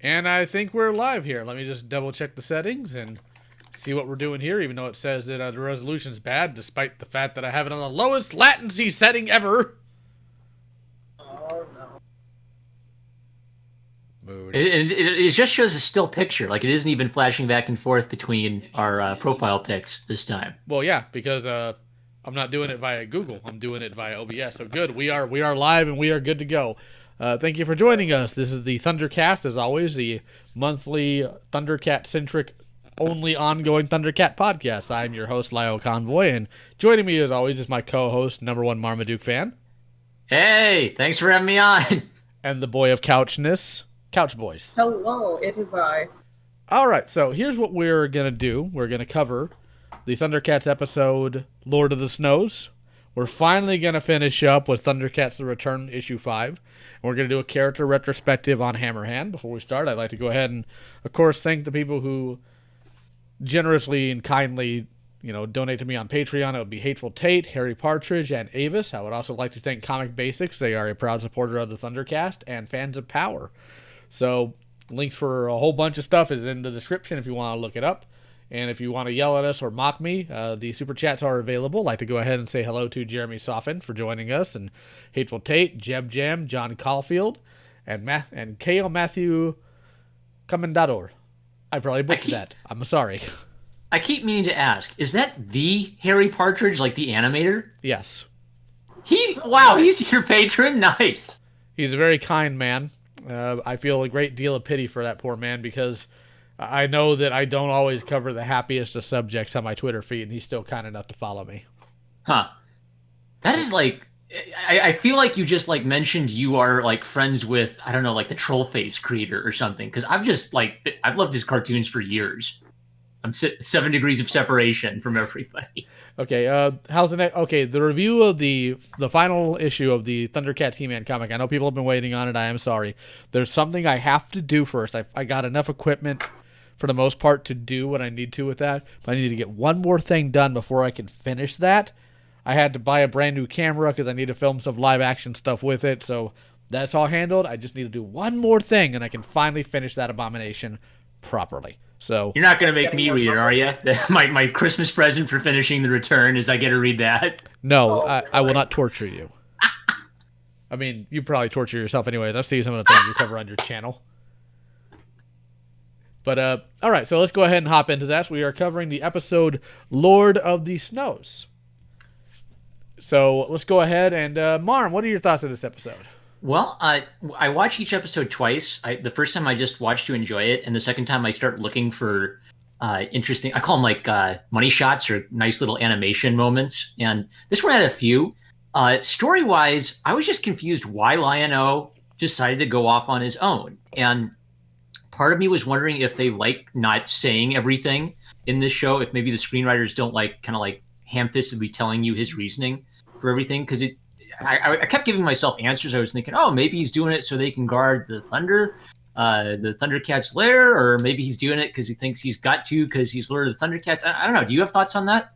And I think we're live here. Let me just double check the settings and see what we're doing here, even though it says that the resolution's bad, despite the fact that I have it on the lowest latency setting ever. Oh, no. Mood. It just shows a still picture. Like, it isn't even flashing back and forth between our profile pics this time. Well, yeah, because I'm not doing it via Google. I'm doing it via OBS. So good. We are live and we are good to go. Thank you for joining us. This is the ThunderCast, as always, the monthly Thundercat-centric, only ongoing Thundercat podcast. I'm your host, LioConvoy, and joining me, as always, is my co-host, number one Marmaduke fan. Hey, thanks for having me on. And the boy of couchness, Couch Boys. Hello, it is I. All right, so here's what we're going to do. We're going to cover the Thundercats episode, Lord of the Snows. We're finally going to finish up with Thundercats The Return, issue 5. And we're going to do a character retrospective on Hammerhand. Before we start, I'd like to go ahead and, of course, thank the people who generously and kindly, donate to me on Patreon. It would be Hateful Tate, Harry Partridge, and Avis. I would also like to thank Comic Basics. They are a proud supporter of the Thundercast and fans of Power. So, links for a whole bunch of stuff is in the description if you want to look it up. And if you want to yell at us or mock me, the super chats are available. I'd like to go ahead and say hello to Jeremy Soffin for joining us, and Hateful Tate, Jeb Jam, John Caulfield, and Kale Matthew Comendador. I probably butchered that. I'm sorry. I keep meaning to ask, is that the Harry Partridge, like the animator? Yes. Wow, he's your patron? Nice. He's a very kind man. I feel a great deal of pity for that poor man because I know that I don't always cover the happiest of subjects on my Twitter feed, and he's still kind enough to follow me. Huh. That is like... I feel like you just like mentioned you are like friends with, I don't know, like the Trollface creator or something. Because I've loved his cartoons for years. I'm 7 degrees of separation from everybody. Okay, how's the next? Okay, the review of the final issue of the Thundercat He-Man comic. I know people have been waiting on it. I am sorry. There's something I have to do first. I got enough equipment for the most part to do what I need to with that, but I need to get one more thing done before I can finish that. I had to buy a brand new camera because I need to film some live action stuff with it, so that's all handled. I just need to do one more thing, and I can finally finish that abomination properly. So you're not going to make me read it, are you? My Christmas present for finishing The Return is I get to read that. No, I will not torture you. I mean, you probably torture yourself anyways. I've seen some of the things you cover on your channel. But, all right, so let's go ahead and hop into that. We are covering the episode Lord of the Snows. So let's go ahead and, Marm, what are your thoughts of this episode? Well, I watch each episode twice. The first time I just watch to enjoy it, and the second time I start looking for interesting, I call them like money shots or nice little animation moments. And this one had a few. Story-wise, I was just confused why Lion-O decided to go off on his own. And part of me was wondering if they like not saying everything in this show, if maybe the screenwriters don't like kind of like ham-fistedly telling you his reasoning for everything, because I kept giving myself answers. I was thinking, oh, maybe he's doing it so they can guard the Thundercats' lair, or maybe he's doing it because he thinks he's got to because he's Lord of the Thundercats. I don't know. Do you have thoughts on that?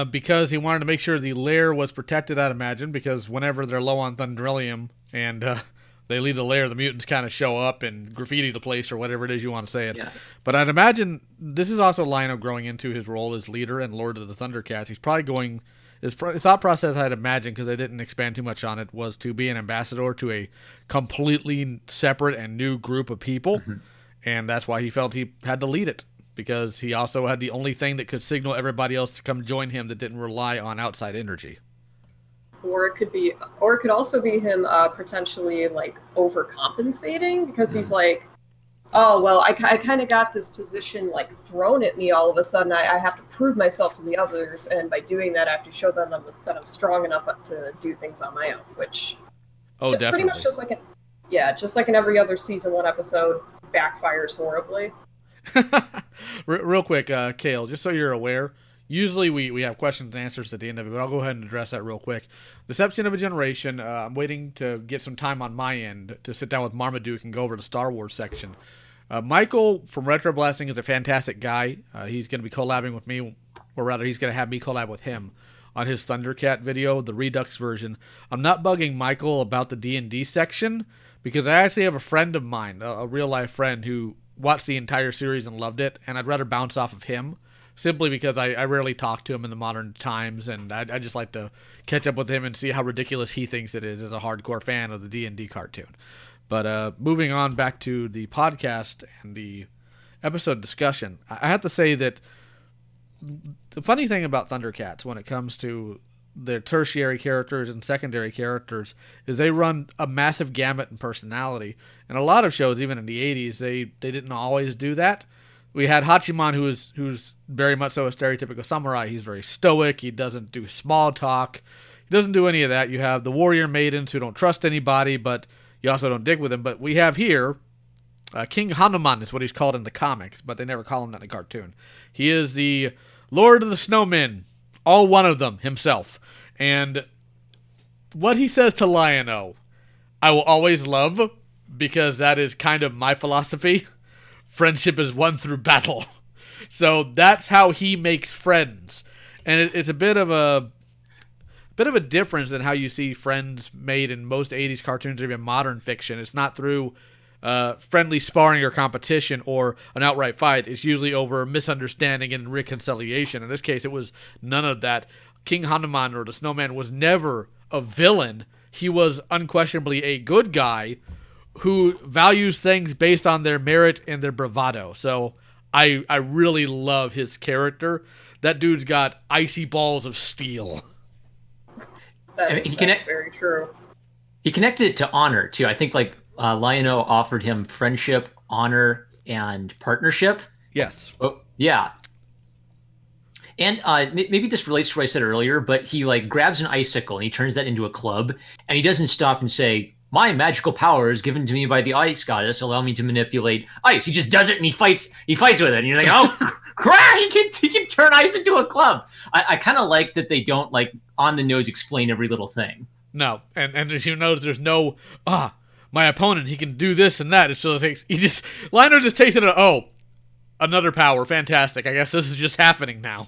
Because he wanted to make sure the lair was protected, I'd imagine, because whenever they're low on Thundrellium and they leave the lair, the mutants kind of show up and graffiti the place or whatever it is you want to say it. Yeah. But I'd imagine this is also Lion-O growing into his role as leader and Lord of the Thundercats. He's probably going... His thought process, I'd imagine, because they didn't expand too much on it, was to be an ambassador to a completely separate and new group of people. Mm-hmm. And that's why he felt he had to lead it, because he also had the only thing that could signal everybody else to come join him that didn't rely on outside energy. Or it could also be him potentially like overcompensating, because he's like, oh, well, I kind of got this position like thrown at me all of a sudden. I have to prove myself to the others, and by doing that, I have to show them that I'm strong enough to do things on my own, which definitely. Pretty much just like in every other season 1 episode, backfires horribly. Real quick, Kale, just so you're aware, usually we have questions and answers at the end of it, but I'll go ahead and address that real quick. Deception of a Generation, I'm waiting to get some time on my end to sit down with Marmaduke and go over the Star Wars section. Michael from Retro Blasting is a fantastic guy. He's going to be collabing with me, or rather he's going to have me collab with him on his Thundercat video, the Redux version. I'm not bugging Michael about the D&D section, because I actually have a friend of mine, a real life friend, who watched the entire series and loved it, and I'd rather bounce off of him simply because I rarely talk to him in the modern times, and I just like to catch up with him and see how ridiculous he thinks it is as a hardcore fan of the D&D cartoon. But moving on back to the podcast and the episode discussion, I have to say that the funny thing about Thundercats when it comes to their tertiary characters and secondary characters is they run a massive gamut in personality. And a lot of shows, even in the 80s, they didn't always do that. We had Hachiman, who's very much so a stereotypical samurai. He's very stoic. He doesn't do small talk. He doesn't do any of that. You have the warrior maidens who don't trust anybody, but you also don't dig with him. But we have here King Hanuman is what he's called in the comics, but they never call him that in the cartoon. He is the Lord of the Snowmen, all one of them himself. And what he says to Lion-O, I will always love, because that is kind of my philosophy. Friendship is won through battle. So that's how he makes friends. And it's a bit of a difference than how you see friends made in most 80s cartoons or even modern fiction. It's not through friendly sparring or competition or an outright fight. It's usually over misunderstanding and reconciliation. In this case, it was none of that. King Hanuman, or the Snowman, was never a villain. He was unquestionably a good guy who values things based on their merit and their bravado. So I really love his character. That dude's got icy balls of steel. That's very true. He connected it to honor, too. I think, Lion-O offered him friendship, honor, and partnership. Yes. Oh, yeah. And maybe this relates to what I said earlier, but he grabs an icicle and he turns that into a club, and he doesn't stop and say, "My magical power is given to me by the ice goddess. Allow me to manipulate ice." He just does it and he fights with it. And you're like, oh, crap! He can turn ice into a club. I kind of like that they don't on the nose explain every little thing. No, and as you notice, there's no my opponent, he can do this and that. It still takes Lionel just takes it. Another power, fantastic. I guess this is just happening now.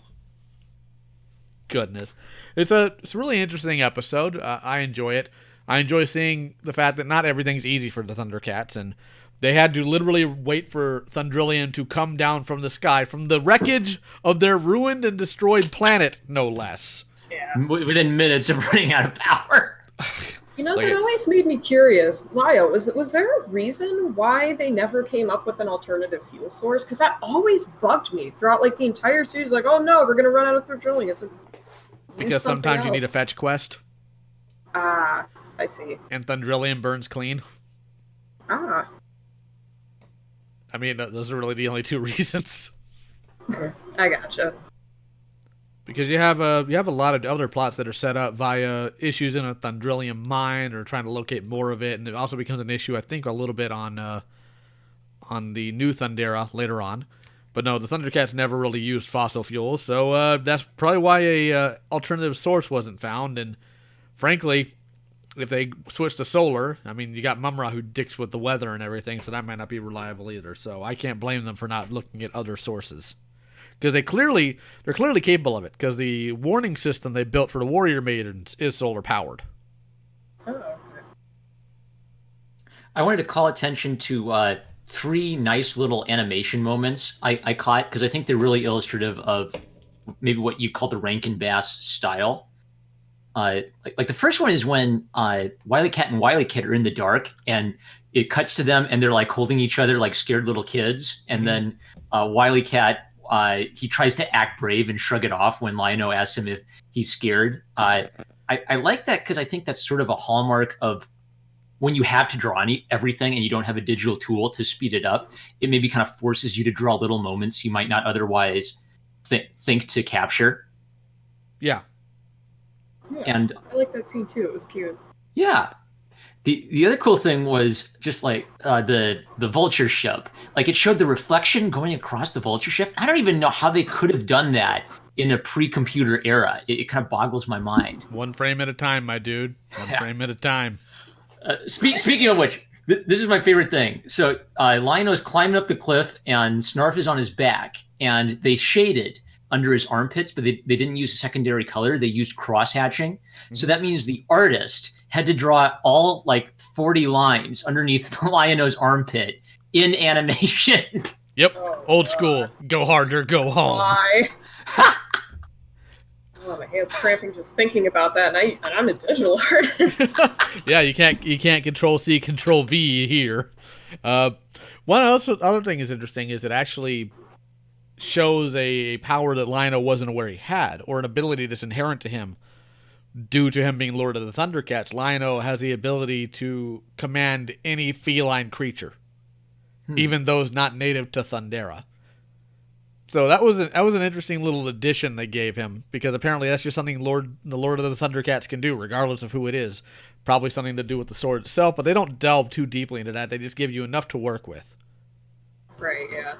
Goodness, it's a really interesting episode. I enjoy it. I enjoy seeing the fact that not everything's easy for the Thundercats, and they had to literally wait for Thundrillion to come down from the sky, from the wreckage of their ruined and destroyed planet, no less. Yeah. Within minutes of running out of power. That always made me curious. Lio, was there a reason why they never came up with an alternative fuel source? Because that always bugged me throughout the entire series. Oh no, we're gonna run out of Thundrillion. Because sometimes you need a fetch quest. Ah, I see. And Thundrillion burns clean. Ah. I mean, those are really the only two reasons. I gotcha. Because you have a lot of other plots that are set up via issues in a Thundrillium mine or trying to locate more of it, and it also becomes an issue, I think, a little bit on the new Thundera later on. But no, the Thundercats never really used fossil fuels, so that's probably why a alternative source wasn't found. And frankly, if they switch to solar, I mean, you got Mumra who dicks with the weather and everything, so that might not be reliable either. So I can't blame them for not looking at other sources. Because they're clearly capable of it. Because the warning system they built for the Warrior Maidens is solar powered. Oh, okay. I wanted to call attention to three nice little animation moments I caught, because I think they're really illustrative of maybe what you call the Rankin Bass style. Like the first one is when Wily Cat and Wily Kid are in the dark, and it cuts to them, and they're holding each other like scared little kids, and then Wily Cat. He tries to act brave and shrug it off when Lion-O asks him if he's scared. I like that because I think that's sort of a hallmark of when you have to draw everything and you don't have a digital tool to speed it up. It maybe kind of forces you to draw little moments you might not otherwise think to capture. Yeah. And I like that scene too. It was cute. Yeah. The other cool thing was just the vulture ship. It showed the reflection going across the vulture ship. I don't even know how they could have done that in a pre-computer era. It kind of boggles my mind. One frame at a time, my dude. One frame at a time. Speaking of which, this is my favorite thing. So Lion-O is climbing up the cliff, and Snarf is on his back, and they shaded under his armpits, but they didn't use a secondary color. They used cross-hatching. So that means the artist had to draw all like 40 lines underneath Lion-O's armpit in animation. Yep. Oh, Old school. Go hard or go home. Why? Oh, my hand's cramping just thinking about that, and I'm a digital artist. Yeah, you can't Control C, Control V here. One other thing is interesting is it actually shows a power that Lion-O wasn't aware he had, or an ability that's inherent to him due to him being Lord of the Thundercats. Lion-O has the ability to command any feline creature, even those not native to Thundera. So that was an interesting little addition they gave him, because apparently that's just something the Lord of the Thundercats can do, regardless of who it is. Probably something to do with the sword itself, but they don't delve too deeply into that. They just give you enough to work with. Right, yeah.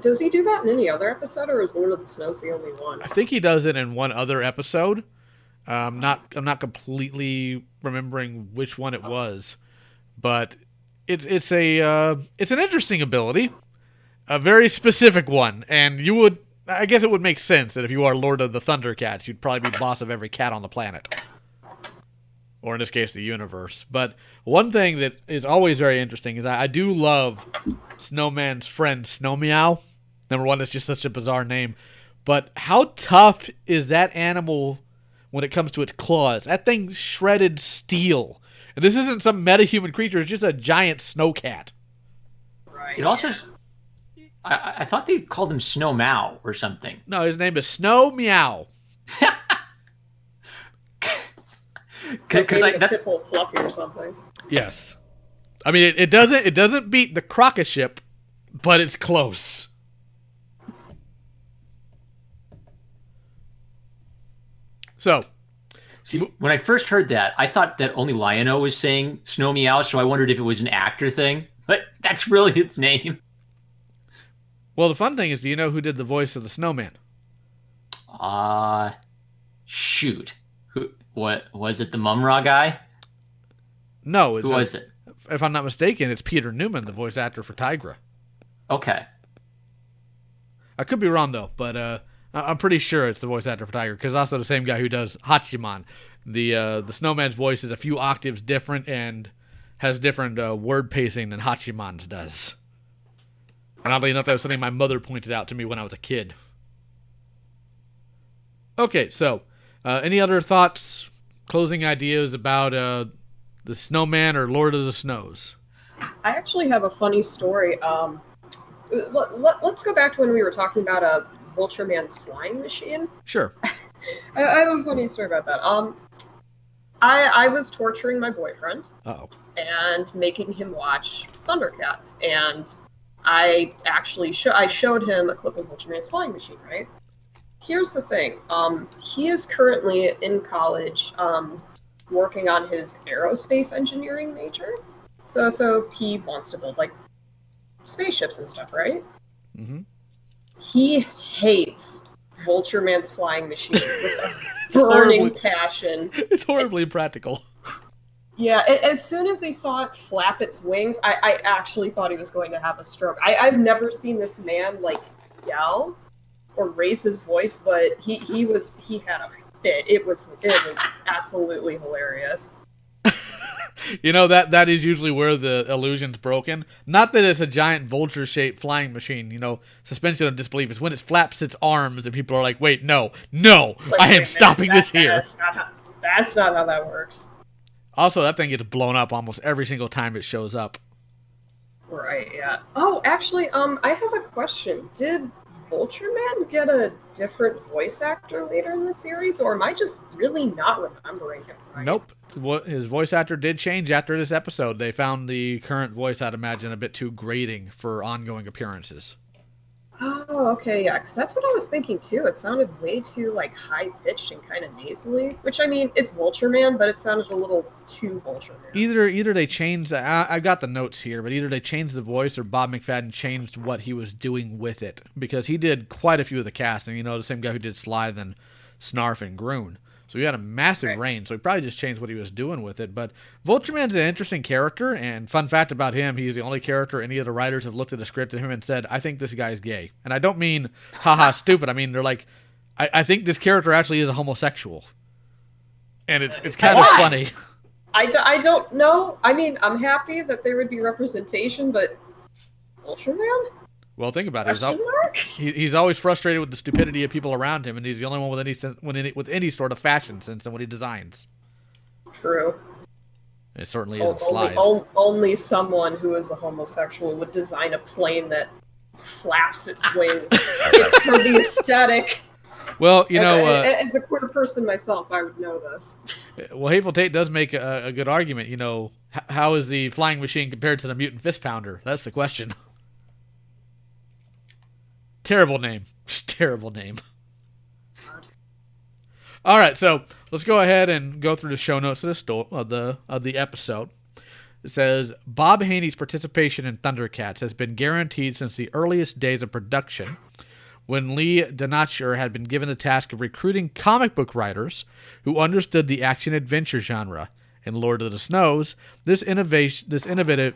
Does he do that in any other episode, or is Lord of the Snows the only one? I think he does it in one other episode. I'm not completely remembering which one it was, but it's an interesting ability. A very specific one, and I guess it would make sense that if you are Lord of the Thundercats, you'd probably be boss of every cat on the planet. Or in this case, the universe. But one thing that is always very interesting is I do love Snowman's friend, Snow Meow. Number one, it's just such a bizarre name. But how tough is that animal when it comes to its claws? That thing shredded steel. And this isn't some meta-human creature, it's just a giant snow cat. Right. It also, I thought they called him Snow Mao or something. No, his name is Snow Meow. Because that's Pitbull Fluffy or something. Yes. I mean, it doesn't beat the Crocaship, but it's close. So, see, when I first heard that, I thought that only Lion-O was saying Snow Meow, so I wondered if it was an actor thing. But that's really its name. Well, the fun thing is, do you know who did the voice of the snowman? Shoot. What was it? The Mumra guy? No. Who was it? If I'm not mistaken, it's Peter Newman, the voice actor for Tigra. Okay. I could be wrong, though, but I'm pretty sure it's the voice actor for Tigra, because also the same guy who does Hachiman. The snowman's voice is a few octaves different and has different word pacing than Hachiman's does. And oddly enough, that was something my mother pointed out to me when I was a kid. Okay, so any other thoughts, closing ideas about the Snowman or Lord of the Snows? I actually have a funny story. Let's go back to when we were talking about Vulture Man's flying machine. Sure. I have a funny story about that. I was torturing my boyfriend. Uh-oh. And making him watch ThunderCats, and I actually I showed him a clip of Vulture Man's flying machine, right? Here's the thing. He is currently in college, working on his aerospace engineering major. So he wants to build, like, spaceships and stuff, right? Mm-hmm. He hates Vulture Man's flying machine with a burning passion. It's horribly impractical. Yeah, as soon as he saw it flap its wings, I actually thought he was going to have a stroke. I've never seen this man, like, yell or raise his voice, but he had a fit. It was absolutely hilarious. You know, that is usually where the illusion's broken. Not that it's a giant vulture-shaped flying machine, you know, suspension of disbelief. It's when it flaps its arms and people are like, wait, no, like, I am stopping this here. That's not how that works. Also, that thing gets blown up almost every single time it shows up. Right, yeah. Oh, actually, I have a question. Did Vulture Man get a different voice actor later in the series, or am I just really not remembering him right? Nope. His voice actor did change after this episode. They found the current voice, I'd imagine, a bit too grating for ongoing appearances. Oh, okay, yeah, because that's what I was thinking, too. It sounded way too, like, high-pitched and kind of nasally. Which, I mean, it's Vulture Man, but it sounded a little too Vulture Man. Either they changed... I got the notes here, but either they changed the voice or Bob McFadden changed what he was doing with it. Because he did quite a few of the casting. You know, the same guy who did Slythe and Snarf and Groon. So he had a massive range, so he probably just changed what he was doing with it. But Vulture Man's an interesting character, and fun fact about him, he's the only character any of the writers have looked at the script of him and said, I think this guy's gay. And I don't mean, haha, stupid. I mean, they're like, I think this character actually is a homosexual. And it's kind of funny. I don't know. I mean, I'm happy that there would be representation, but Ultraman? Well, think about it. He's always frustrated with the stupidity of people around him, and he's the only one with any sort of fashion sense in what he designs. True. It certainly isn't Slide. Only someone who is a homosexual would design a plane that flaps its wings. It's for the aesthetic. Well, you know... as a queer person myself, I would know this. Well, Hateful Tate does make a good argument. You know, how is the flying machine compared to the mutant fist pounder? That's the question. Terrible name. Just terrible name. All right, so let's go ahead and go through the show notes of the episode. It says, Bob Haney's participation in ThunderCats has been guaranteed since the earliest days of production, when Lee Donacher had been given the task of recruiting comic book writers who understood the action-adventure genre. In Lord of the Snows, this innovative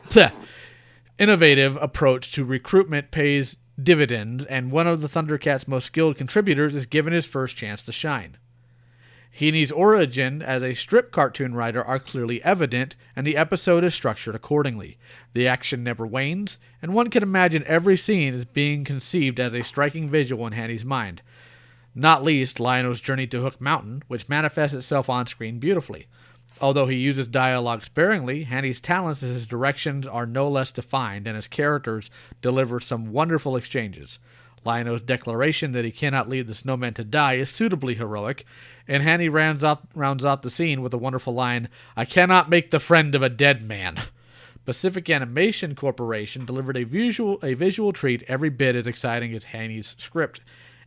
approach to recruitment pays dividends, and one of the ThunderCats' most skilled contributors is given his first chance to shine. Heaney's origin as a strip cartoon writer are clearly evident, and the episode is structured accordingly. The action never wanes, and one can imagine every scene is being conceived as a striking visual in Haney's mind. Not least, Lion-O's journey to Hook Mountain, which manifests itself on screen beautifully. Although he uses dialogue sparingly, Haney's talents and his directions are no less defined, and his characters deliver some wonderful exchanges. Lion-O's declaration that he cannot leave the snowman to die is suitably heroic, and Haney rounds off the scene with a wonderful line, "I cannot make the friend of a dead man." Pacific Animation Corporation delivered a visual treat every bit as exciting as Haney's script,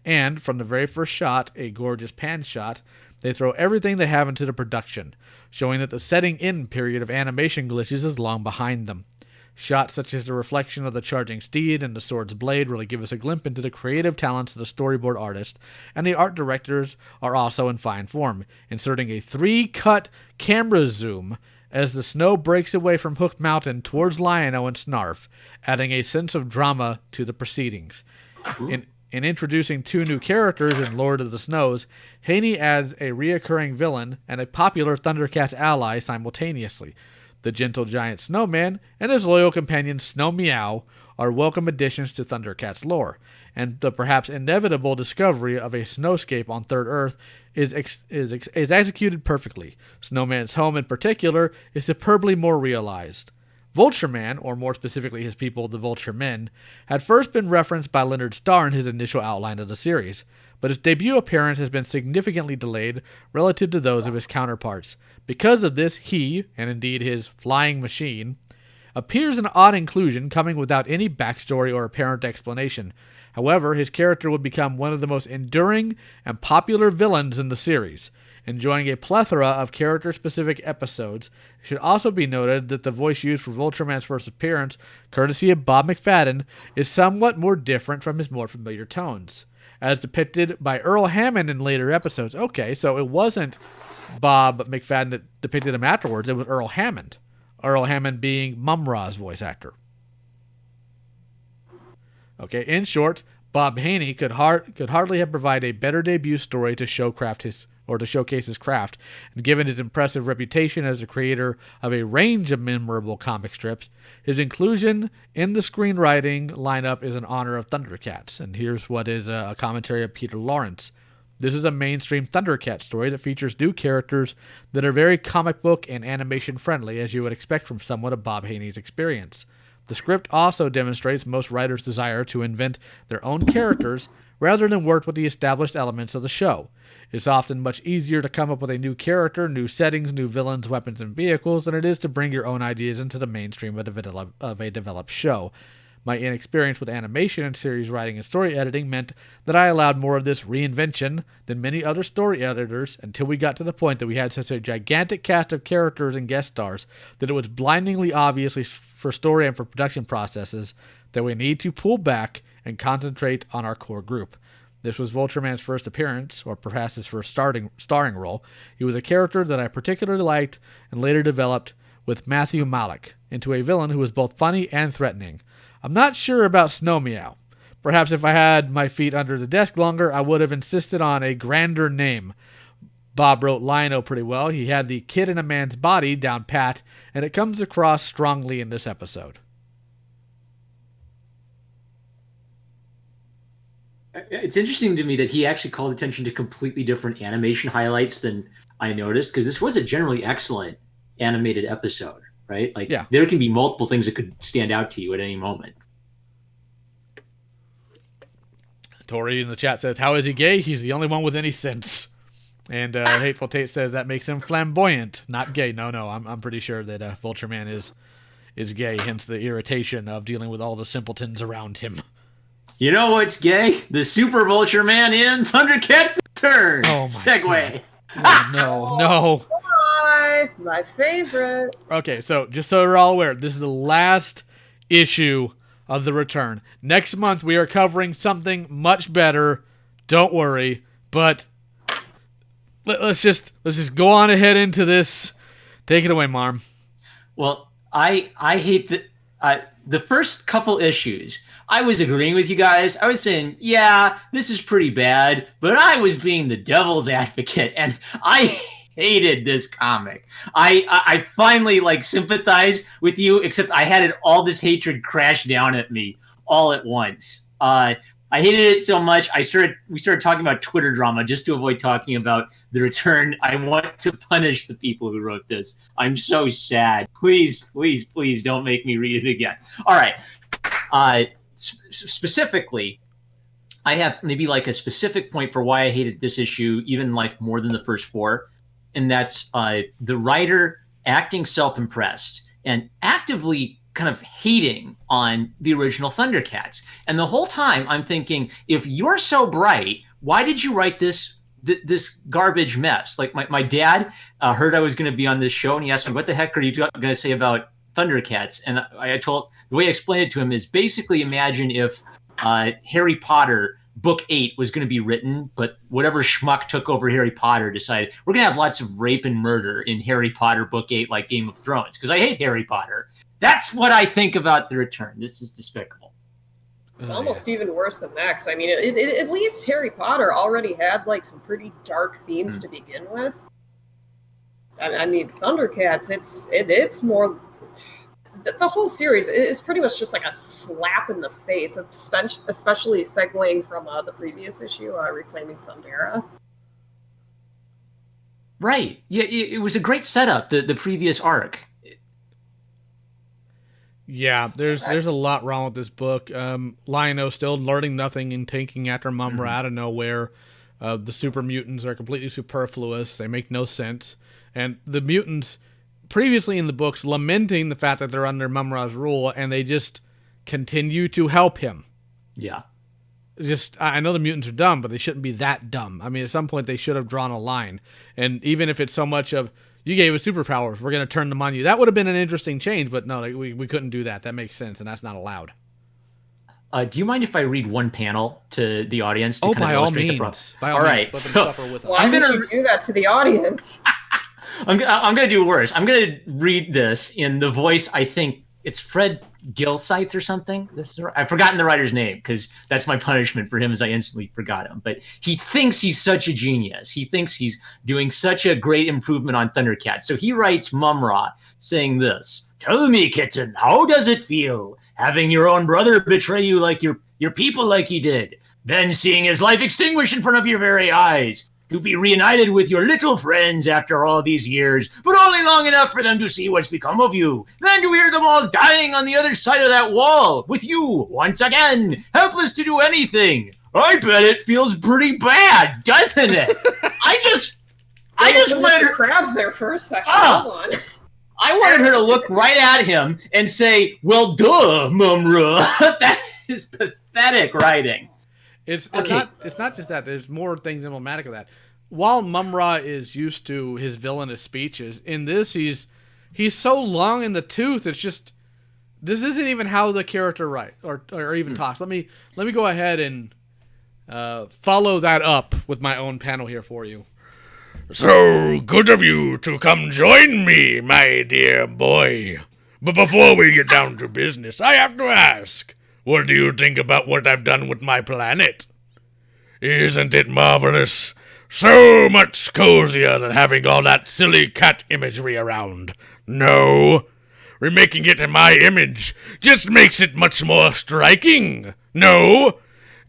and from the very first shot, a gorgeous pan shot, they throw everything they have into the production, showing that the setting-in period of animation glitches is long behind them. Shots such as the reflection of the charging steed and the sword's blade really give us a glimpse into the creative talents of the storyboard artist, and the art directors are also in fine form, inserting a 3-cut camera zoom as the snow breaks away from Hook Mountain towards Lion-O and Snarf, adding a sense of drama to the proceedings. In introducing 2 new characters in Lord of the Snows, Haney adds a reoccurring villain and a popular ThunderCats ally simultaneously. The gentle giant Snowman and his loyal companion Snow Meow are welcome additions to ThunderCats lore, and the perhaps inevitable discovery of a snowscape on Third Earth is executed perfectly. Snowman's home in particular is superbly more realized. Vultureman, or more specifically his people, the Vulture Men, had first been referenced by Leonard Starr in his initial outline of the series, but his debut appearance has been significantly delayed relative to those of his counterparts. Because of this, he, and indeed his flying machine, appears an odd inclusion coming without any backstory or apparent explanation. However, his character would become one of the most enduring and popular villains in the series. Enjoying a plethora of character-specific episodes, it should also be noted that the voice used for Vultureman's first appearance, courtesy of Bob McFadden, is somewhat more different from his more familiar tones, as depicted by Earl Hammond in later episodes. Okay, so it wasn't Bob McFadden that depicted him afterwards, it was Earl Hammond. Earl Hammond being Mum-Ra's voice actor. Okay, in short, Bob Haney could hardly have provided a better debut story to showcase his craft, and given his impressive reputation as a creator of a range of memorable comic strips, his inclusion in the screenwriting lineup is an honor of ThunderCats. And here's what is a commentary of Peter Lawrence. This is a mainstream ThunderCats story that features new characters that are very comic book and animation friendly, as you would expect from someone of Bob Haney's experience. The script also demonstrates most writers' desire to invent their own characters rather than work with the established elements of the show. It's often much easier to come up with a new character, new settings, new villains, weapons, and vehicles than it is to bring your own ideas into the mainstream of a developed show. My inexperience with animation and series writing and story editing meant that I allowed more of this reinvention than many other story editors until we got to the point that we had such a gigantic cast of characters and guest stars that it was blindingly obvious for story and for production processes that we need to pull back and concentrate on our core group. This was Vultureman's first appearance, or perhaps his first starring role. He was a character that I particularly liked and later developed with Matthew Malik into a villain who was both funny and threatening. I'm not sure about Snow Meow, Perhaps if I had my feet under the desk longer, I would have insisted on a grander name. Bob wrote Lionel pretty well. He had the kid in a man's body down pat, and it comes across strongly in this episode. It's interesting to me that he actually called attention to completely different animation highlights than I noticed, because this was a generally excellent animated episode, right? Like, there can be multiple things that could stand out to you at any moment. Tori in the chat says, how is he gay? He's the only one with any sense. And Hateful Tate says that makes him flamboyant, not gay. No, I'm pretty sure that Vulture Man is gay, hence the irritation of dealing with all the simpletons around him. You know what's gay? The Super Vulture Man in ThunderCats The Turn. Oh my Segue. No. My favorite. Okay, so just so we're all aware, this is the last issue of The Return. Next month we are covering something much better. Don't worry, but let's just go on ahead into this. Take it away, Marm. Well, I hate the first couple issues. I was agreeing with you guys. I was saying, yeah, this is pretty bad, but I was being the devil's advocate, and I hated this comic. I finally sympathized with you, except I had all this hatred crash down at me all at once. I hated it so much. We started talking about Twitter drama just to avoid talking about The Return. I want to punish the people who wrote this. I'm so sad. Please don't make me read it again. All right. Specifically, I have maybe a specific point for why I hated this issue even more than the first four. And that's the writer acting self-impressed and actively kind of hating on the original ThunderCats. And the whole time I'm thinking, if you're so bright, why did you write this garbage mess? My dad heard I was going to be on this show, and he asked me, what the heck are you going to say about ThunderCats? And the way I explained it to him is basically imagine if Harry Potter book 8 was going to be written, but whatever schmuck took over Harry Potter decided we're going to have lots of rape and murder in Harry Potter book 8 like Game of Thrones, because I hate Harry Potter. That's what I think about The Return. This is despicable. It's almost even worse than that, because, I mean, at least Harry Potter already had, some pretty dark themes to begin with. I mean, ThunderCats, it's more... The whole series is pretty much just a slap in the face, especially segueing from the previous issue, Reclaiming Thundera. Right. Yeah, it was a great setup, the previous arc. Yeah, there's a lot wrong with this book. Lion-O still learning nothing and taking after Mumra out of nowhere. The super mutants are completely superfluous. They make no sense. And the mutants... previously in the books lamenting the fact that they're under Mumra's rule, and they just continue to help him. Yeah. I know the mutants are dumb, but they shouldn't be that dumb. I mean, at some point they should have drawn a line. And even if it's so much of, you gave us superpowers, we're going to turn them on you. That would have been an interesting change, but no, we couldn't do that. That makes sense, and that's not allowed. Do you mind if I read one panel to the audience to by all means. By all right. Means, let them suffer with us. Why would you do that to the audience? I'm going to do worse. I'm going to read this in the voice, I think it's Fred Gilsythe or something. I've forgotten the writer's name, because that's my punishment for him, is I instantly forgot him. But he thinks he's such a genius. He thinks he's doing such a great improvement on ThunderCats. So he writes Mumra saying this: "Tell me, kitten, how does it feel having your own brother betray you like your people like he did? Then seeing his life extinguish in front of your very eyes? To be reunited with your little friends after all these years, but only long enough for them to see what's become of you. Then to hear them all dying on the other side of that wall, with you, once again, helpless to do anything. I bet it feels pretty bad, doesn't it?" I just wanted her... crabs there for a second. Hold on. I wanted her to look right at him and say, "Well, duh, Mumra." That is pathetic writing. It's not just that. There's more things emblematic of that. While Mumra is used to his villainous speeches, in this he's so long in the tooth. It's just, this isn't even how the character writes or even talks. Let me go ahead and follow that up with my own panel here for you. "So good of you to come join me, my dear boy. But before we get down to business, I have to ask, What do you think about what I've done with my planet? Isn't it marvelous? So much cozier than having all that silly cat imagery around. No, remaking it in my image just makes it much more striking. No,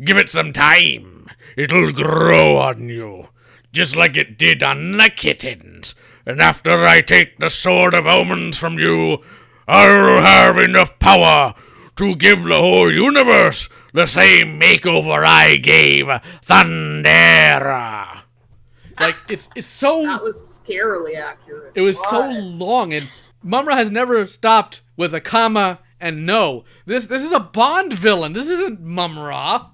give it some time. It'll grow on you, just like it did on the kittens. And after I take the Sword of Omens from you, I'll have enough power to give the whole universe the same makeover I gave Thunder. Like, it's so... That was scarily accurate. It was so long, and Mumra has never stopped with a comma and no. This is a Bond villain. This isn't Mumra.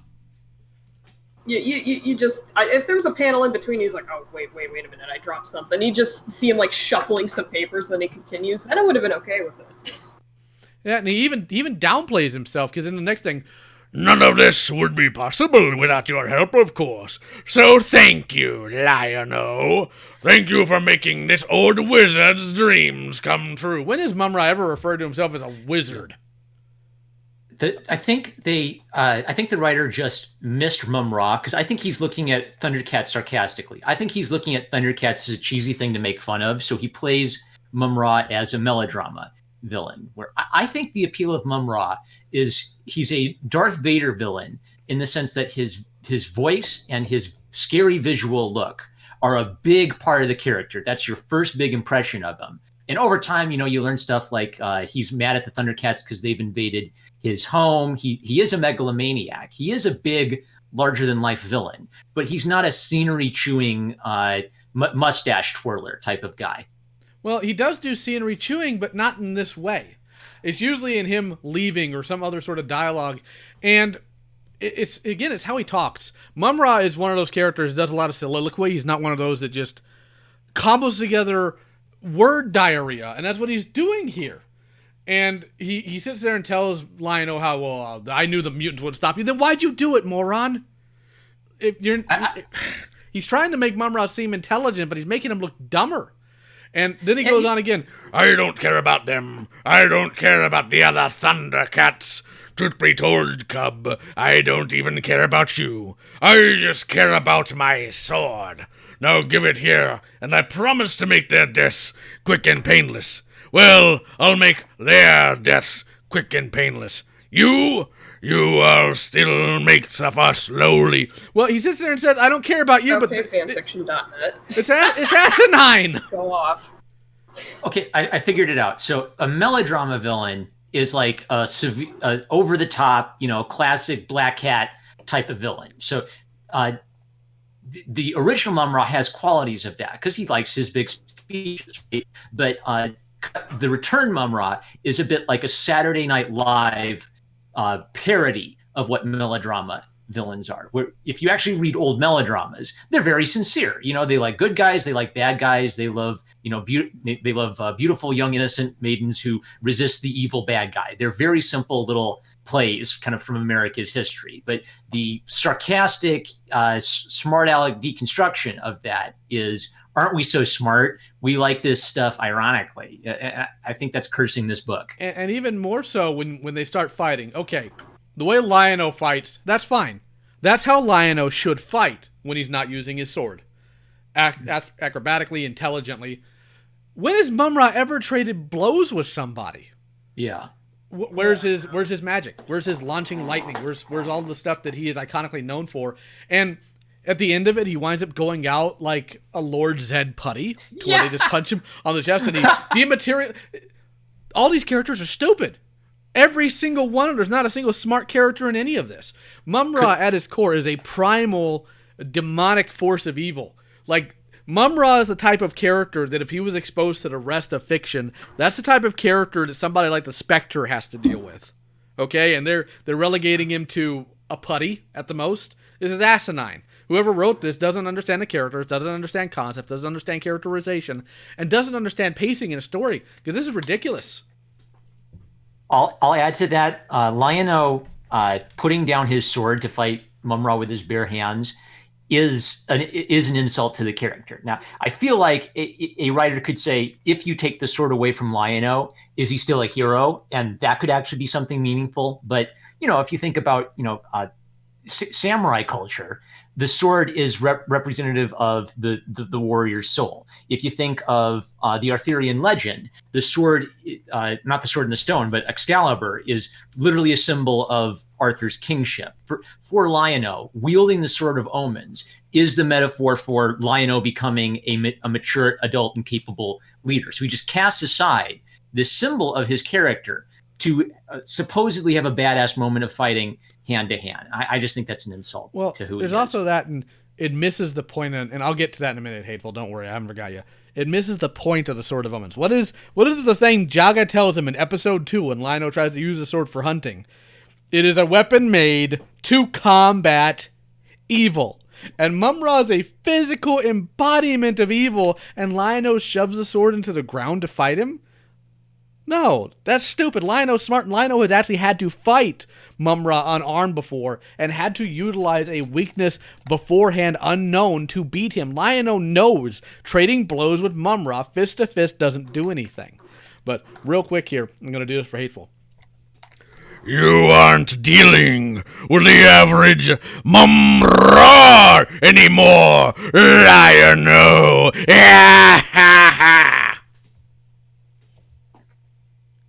You just... if there was a panel in between, he's like, oh, wait a minute, I dropped something. You just see him, like, shuffling some papers, then he continues. Then I would have been okay with it. Yeah, and he even downplays himself, because in the next thing, none of this would be possible without your help, of course. So thank you, Lion-O. Thank you for making this old wizard's dreams come true. When has Mumra ever referred to himself as a wizard? I think the writer just missed Mumra, because I think he's looking at Thundercats sarcastically. I think he's looking at Thundercats as a cheesy thing to make fun of, so he plays Mumra as a melodrama villain. Where I think the appeal of Mumra is he's a Darth Vader villain in the sense that his voice and his scary visual look are a big part of the character. That's your first big impression of him. And over time, you learn stuff like he's mad at the Thundercats because they've invaded his home. He is a megalomaniac. He is a big, larger-than-life villain. But he's not a scenery-chewing, mustache twirler type of guy. Well, he does do scenery chewing, but not in this way. It's usually in him leaving or some other sort of dialogue. And it's how he talks. Mumra is one of those characters that does a lot of soliloquy. He's not one of those that just combos together word diarrhea, and that's what he's doing here. And he sits there and tells Lion-O how, well, I knew the mutants would stop you. Then why'd you do it, moron? He's trying to make Mumra seem intelligent, but he's making him look dumber. And then he goes on again. I don't care about them. I don't care about the other Thundercats. Truth be told, Cub, I don't even care about you. I just care about my sword. Now give it here, and I promise to make their deaths quick and painless. Well, I'll make their deaths quick and painless. You will still make suffer slowly. Well, he sits there and says, I don't care about you, okay, but... fanfiction.net. It's asinine! Go off. Okay, I figured it out. So a melodrama villain is like a over-the-top, classic Black Cat type of villain. So the original Mumra has qualities of that because he likes his big speeches. Right? But the return Mumra is a bit like a Saturday Night Live parody of what melodrama villains are. Where if you actually read old melodramas, they're very sincere. They like good guys, they like bad guys, they love they love beautiful young innocent maidens who resist the evil bad guy. They're very simple little plays, kind of from America's history. But the sarcastic, smart aleck deconstruction of that is, aren't we so smart? We like this stuff ironically. I think that's cursing this book. And even more so when they start fighting. Okay, the way Lion-O fights, that's fine. That's how Lion-O should fight when he's not using his sword. Acrobatically, intelligently. When has Mumra ever traded blows with somebody? Yeah. Where's his magic? Where's his launching lightning? Where's all the stuff that he is iconically known for? And at the end of it, he winds up going out like a Lord Zed putty. Where they just punch him on the chest and he dematerial. All these characters are stupid. Every single one. There's not a single smart character in any of this. Mumra at his core is a primal, demonic force of evil. Like, Mumra is the type of character that if he was exposed to the rest of fiction, that's the type of character that somebody like the Spectre has to deal with. Okay? And they're relegating him to a putty at the most. This is asinine. Whoever wrote this doesn't understand the characters, doesn't understand concepts, doesn't understand characterization, and doesn't understand pacing in a story, because this is ridiculous. I'll add to that. Lion-O putting down his sword to fight Mumra with his bare hands is an insult to the character. Now, I feel like a writer could say, if you take the sword away from Lion-O, is he still a hero? And that could actually be something meaningful. But if you think about, samurai culture, the sword is representative of the warrior's soul. If you think of the Arthurian legend, the sword, not the sword in the stone, but Excalibur, is literally a symbol of Arthur's kingship. For Lion-O, wielding the Sword of Omens is the metaphor for Lion-O becoming a mature adult and capable leader. So he just casts aside this symbol of his character to supposedly have a badass moment of fighting hand to hand. I just think that's an insult to who he is. There's also that, and it misses the point, and I'll get to that in a minute, Hateful. Don't worry, I haven't forgot you. It misses the point of the Sword of Omens. What is the thing Jaga tells him in episode 2 when Lion-O tries to use the sword for hunting? It is a weapon made to combat evil. And Mum-Ra is a physical embodiment of evil, and Lion-O shoves the sword into the ground to fight him? No, that's stupid. Lion-O's smart, and Lion-O has actually had to fight Mum-Ra unarmed before and had to utilize a weakness beforehand unknown to beat him. Lion-O knows trading blows with Mum-Ra fist to fist doesn't do anything. But real quick here, I'm going to do this for Hateful. You aren't dealing with the average Mum-Ra anymore, Lion-O.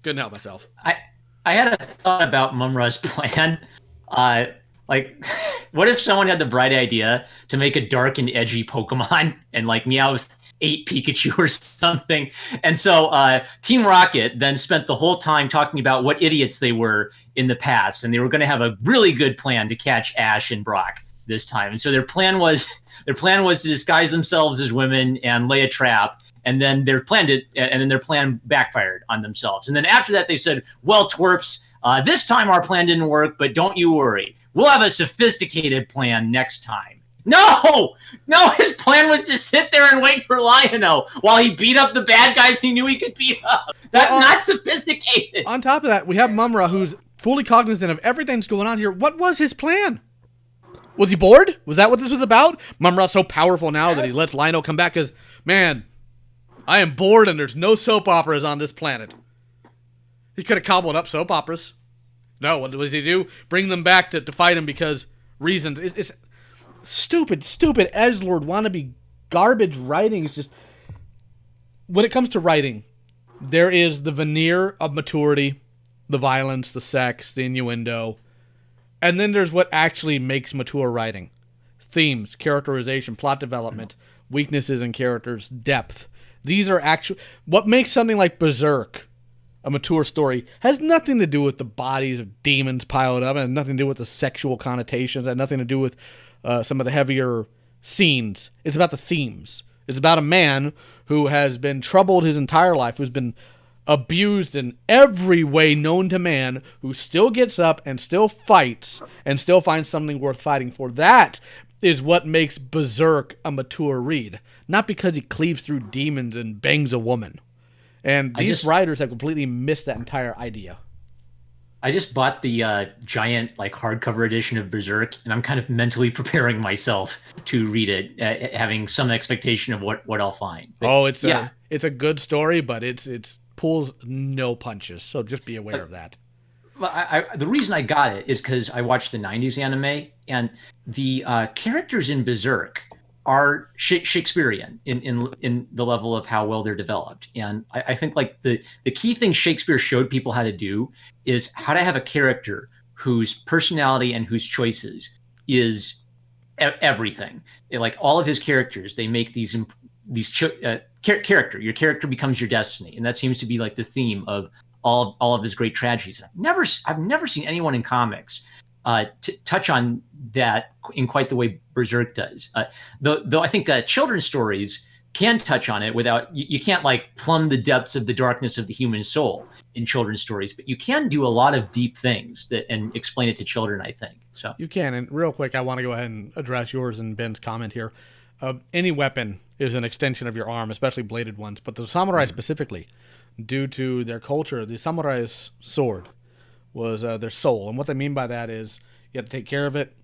Couldn't help myself. I had a thought about Mum-Ra's plan. What if someone had the bright idea to make a dark and edgy Pokemon and Meowth 8 Pikachu or something? And so Team Rocket then spent the whole time talking about what idiots they were in the past, and they were going to have a really good plan to catch Ash and Brock this time. And so their plan was to disguise themselves as women and lay a trap. And then their plan backfired on themselves. And then after that, they said, well, twerps, this time our plan didn't work, but don't you worry. We'll have a sophisticated plan next time. No, his plan was to sit there and wait for Lion-O while he beat up the bad guys he knew he could beat up. That's not sophisticated. On top of that, we have Mum-Ra, who's fully cognizant of everything that's going on here. What was his plan? Was he bored? Was that what this was about? Mum-Ra's so powerful now that he lets Lion-O come back because, man, I am bored and there's no soap operas on this planet. He could have cobbled up soap operas. No, what does he do? Bring them back to fight him because reasons. It's stupid edgelord wannabe garbage writing. It's just, when it comes to writing, there is the veneer of maturity, the violence, the sex, the innuendo, and then there's what actually makes mature writing. Themes, characterization, plot development, weaknesses in characters, depth. These are what makes something like Berserk a mature story has nothing to do with the bodies of demons piled up, and has nothing to do with the sexual connotations, and nothing to do with some of the heavier scenes. It's about the themes. It's about a man who has been troubled his entire life, who's been abused in every way known to man, who still gets up and still fights and still finds something worth fighting for. That is what makes Berserk a mature read. Not because he cleaves through demons and bangs a woman. And these writers have completely missed that entire idea. I just bought the giant hardcover edition of Berserk, and I'm kind of mentally preparing myself to read it, having some expectation of what I'll find. But, it's a good story, but it pulls no punches. So just be aware of that. Well, the reason I got it is because I watched the 90s anime, and the characters in Berserk are Shakespearean in the level of how well they're developed. And I think the key thing Shakespeare showed people how to do is how to have a character whose personality and whose choices is everything. All of his characters, they make character. Your character becomes your destiny, and that seems to be the theme of all of his great tragedies. I've never seen anyone in comics touch on that in quite the way Berserk does. Though I think children's stories can touch on it without you can't plumb the depths of the darkness of the human soul in children's stories, but you can do a lot of deep things and explain it to children, I think. So you can. And real quick, I want to go ahead and address yours and Ben's comment here. Any weapon is an extension of your arm, especially bladed ones, but the samurai specifically, due to their culture, the samurai's sword was their soul. And what they mean by that is you have to take care of it.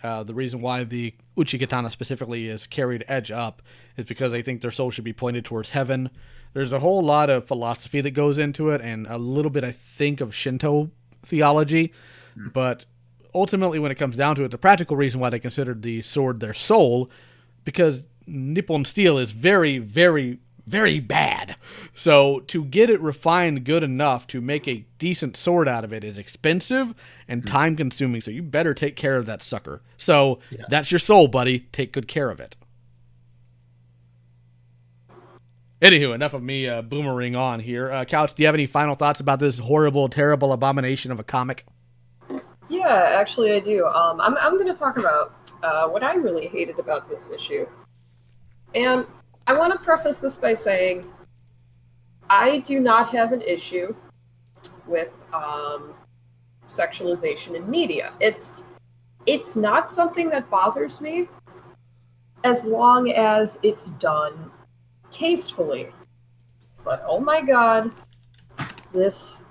The reason why the Uchi-katana specifically is carried edge up is because they think their soul should be pointed towards heaven. There's a whole lot of philosophy that goes into it, and a little bit, I think, of Shinto theology. But ultimately, when it comes down to it, the practical reason why they considered the sword their soul, because Nippon steel is very, very, very bad. So to get it refined good enough to make a decent sword out of it is expensive and time consuming. So you better take care of that sucker. So that's your soul, buddy. Take good care of it. Anywho, enough of me boomerang on here. Couch, do you have any final thoughts about this horrible, terrible abomination of a comic? Yeah, actually I do. I'm going to talk about what I really hated about this issue. And I want to preface this by saying I do not have an issue with sexualization in media. It's not something that bothers me as long as it's done tastefully. But oh my god, this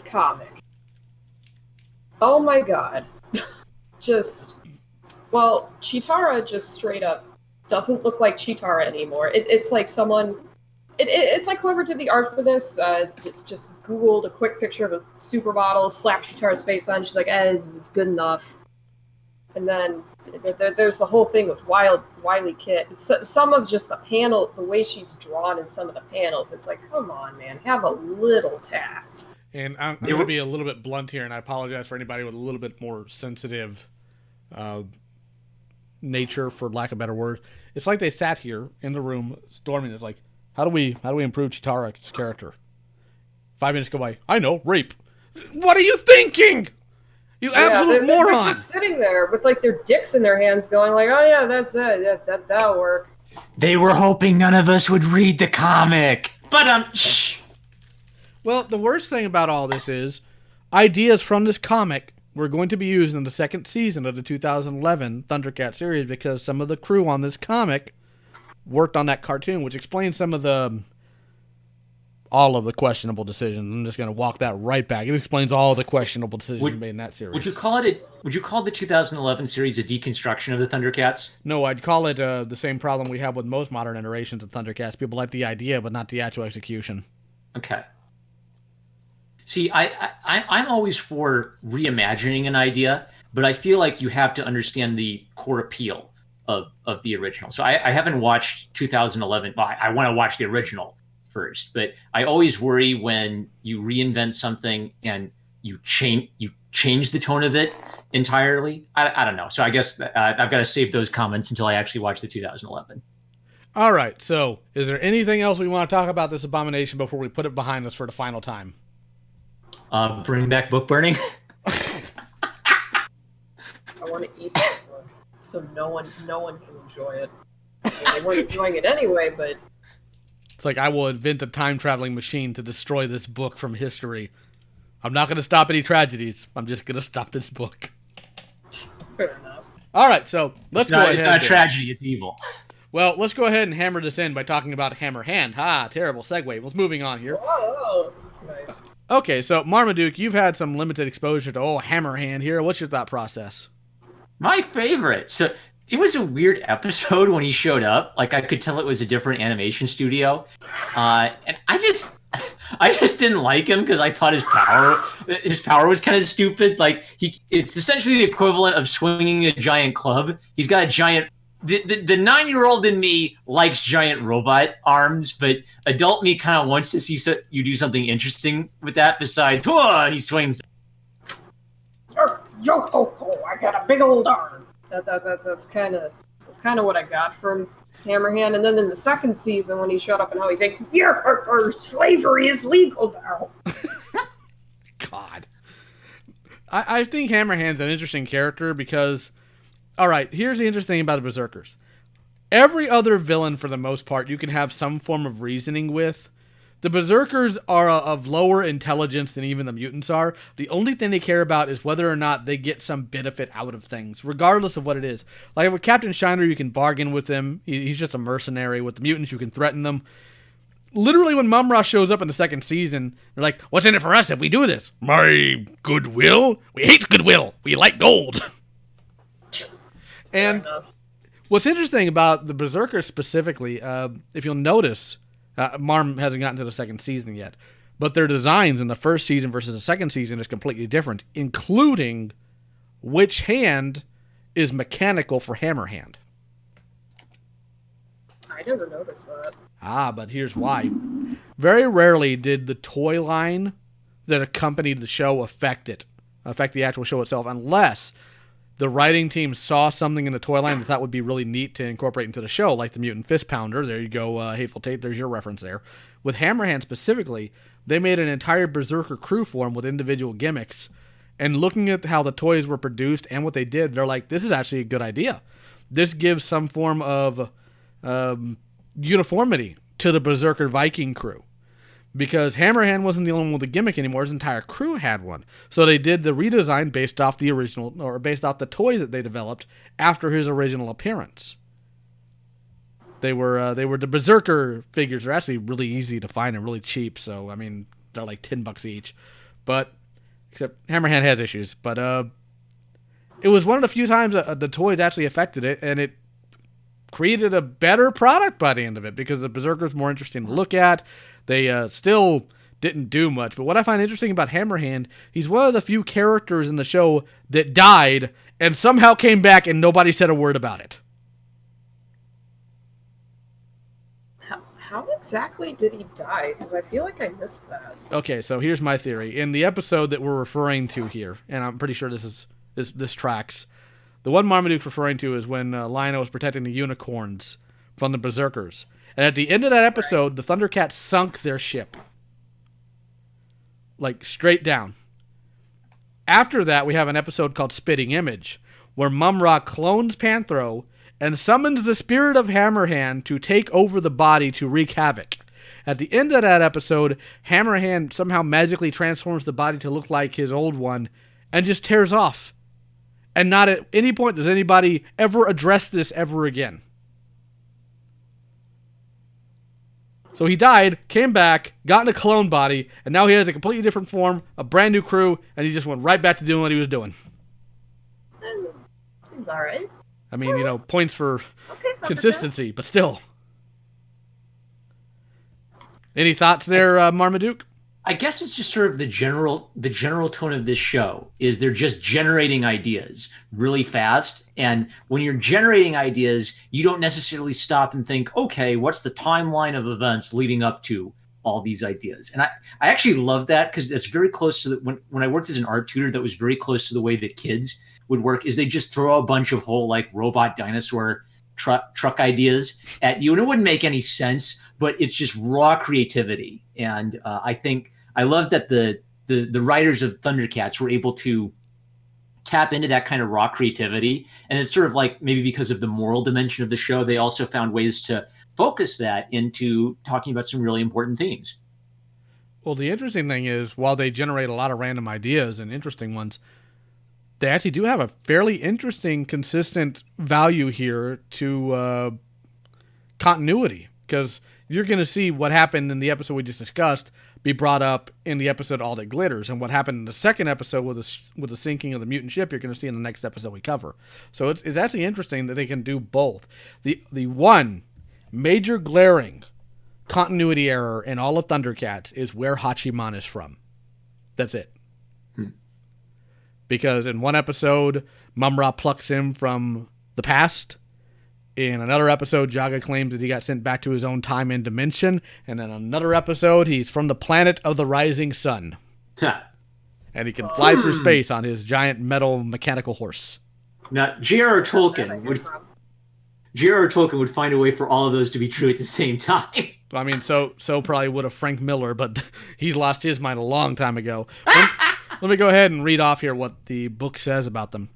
comic. Oh my god. Chitara just straight up doesn't look like Chitara anymore. It's like someone... It's like whoever did the art for this just Googled a quick picture of a supermodel, slapped Chitara's face on, she's like, this is good enough. And then there's the whole thing with Wily Kit. Some of just the panel, the way she's drawn in some of the panels, it's like, come on, man, have a little tact. And I'm going to be a little bit blunt here, and I apologize for anybody with a little bit more sensitive nature, for lack of a better word. It's like they sat here in the room storming. It's like, how do we improve Chitara's character? 5 minutes go by. I know, rape. What are you thinking? You absolute moron! They're just sitting there with like their dicks in their hands, going like, "Oh yeah, that's it. That'll work." They were hoping none of us would read the comic, but shh. Well, the worst thing about all this is ideas from this comic were going to be used in the second season of the 2011 ThunderCat series because some of the crew on this comic worked on that cartoon, which explains all of the questionable decisions. I'm just going to walk that right back. It explains all the questionable decisions made in that series. Would you call the 2011 series a deconstruction of the Thundercats? No, I'd call it the same problem we have with most modern iterations of Thundercats. People like the idea, but not the actual execution. Okay. See, I'm always for reimagining an idea, but I feel like you have to understand the core appeal of the original. So I haven't watched 2011. Well, I want to watch the original first, but I always worry when you reinvent something and you change the tone of it entirely. I don't know. So I guess I've got to save those comments until I actually watch the 2011. All right. So is there anything else we want to talk about this abomination before we put it behind us for the final time? Bring back book burning. I want to eat this book so no one can enjoy it. I mean, they weren't enjoying it anyway, but it's like I will invent a time-traveling machine to destroy this book from history. I'm not going to stop any tragedies. I'm just going to stop this book. Fair enough. All right, so let's go ahead. It's not a tragedy, it's evil. Well, let's go ahead and hammer this in by talking about Hammerhand. Terrible segue. Let's moving on here. Whoa, nice. Okay, so Marmaduke, you've had some limited exposure to Hammerhand here. What's your thought process? My favorite. So it was a weird episode when he showed up. Like, I could tell it was a different animation studio. And I just didn't like him because I thought his power was kind of stupid. Like, it's essentially the equivalent of swinging a giant club. He's got a giant... The 9-year-old in me likes giant robot arms, but adult me kind of wants to see you do something interesting with that besides, and he swings. Yo, I got a big old arm. That's kind of what I got from Hammerhand. And then in the second season, when he showed up and how he's like, slavery is legal now. God. I think Hammerhand's an interesting character because... All right, here's the interesting thing about the Berserkers. Every other villain, for the most part, you can have some form of reasoning with. The Berserkers are of lower intelligence than even the mutants are. The only thing they care about is whether or not they get some benefit out of things, regardless of what it is. Like with Captain Shiner, you can bargain with him. He's just a mercenary. With the mutants, you can threaten them. Literally, when Mumra shows up in the second season, they're like, what's in it for us if we do this? My goodwill? We hate goodwill. We like gold. And what's interesting about the Berserkers specifically, if you'll notice, Marm hasn't gotten to the second season yet, But their designs in the first season versus the second season is completely different, including which hand is mechanical for Hammerhand. I never noticed that. But here's why. Very rarely did the toy line that accompanied the show affect the actual show itself, unless the writing team saw something in the toy line that thought would be really neat to incorporate into the show, like the Mutant Fist Pounder. There you go, Hateful Tate, there's your reference there. With Hammerhand specifically, they made an entire Berserker crew form with individual gimmicks, and looking at how the toys were produced and what they did, they're like, this is actually a good idea. This gives some form of uniformity to the Berserker Viking crew. Because Hammerhand wasn't the only one with a gimmick anymore, his entire crew had one. So they did the redesign based off the original, or based off the toys that they developed after his original appearance. They were the Berserker figures. They're actually really easy to find and really cheap. So I mean, they're like $10 each. But except Hammerhand has issues. But it was one of the few times the toys actually affected it, and it created a better product by the end of it because the Berserker's more interesting to look at. They still didn't do much. But what I find interesting about Hammerhand, he's one of the few characters in the show that died and somehow came back and nobody said a word about it. How exactly did he die? Because I feel like I missed that. Okay, so here's my theory. In the episode that we're referring to here, and I'm pretty sure this tracks, the one Marmaduke's referring to is when Lionel was protecting the unicorns from the Berserkers. And at the end of that episode, the Thundercats sunk their ship. Like, straight down. After that, we have an episode called Spitting Image, where Mum-Ra clones Panthro and summons the spirit of Hammerhand to take over the body to wreak havoc. At the end of that episode, Hammerhand somehow magically transforms the body to look like his old one and just tears off. And not at any point does anybody ever address this ever again. So he died, came back, got in a clone body, and now he has a completely different form, a brand new crew, and he just went right back to doing what he was doing. Seems alright. I mean, you know, points for Okay, consistency, but still. Any thoughts there, Marmaduke? I guess it's just sort of the general tone of this show is they're just generating ideas really fast. And when you're generating ideas, you don't necessarily stop and think, okay, what's the timeline of events leading up to all these ideas? And I actually love that because it's very close to when I worked as an art tutor, that was very close to the way that kids would work, is they just throw a bunch of whole like robot dinosaur truck ideas at you, and it wouldn't make any sense, but it's just raw creativity. And I think I love that the writers of ThunderCats were able to tap into that kind of raw creativity. And it's sort of like maybe because of the moral dimension of the show, they also found ways to focus that into talking about some really important themes. Well, the interesting thing is, while they generate a lot of random ideas and interesting ones, they actually do have a fairly interesting, consistent value here to continuity. Because you're going to see what happened in the episode we just discussed be brought up in the episode All That Glitters. And what happened in the second episode with the sinking of the mutant ship, you're going to see in the next episode we cover. So it's actually interesting that they can do both. The one major glaring continuity error in all of ThunderCats is where Hachiman is from. That's it. Because in one episode, Mum-Ra plucks him from the past. In another episode, Jaga claims that he got sent back to his own time and dimension. And in another episode, he's from the planet of the rising sun. And he can fly through space on his giant metal mechanical horse. Now, J.R.R. Tolkien would find a way for all of those to be true at the same time. I mean, so probably would have Frank Miller, but he's lost his mind a long time ago. Let me go ahead and read off here what the book says about them.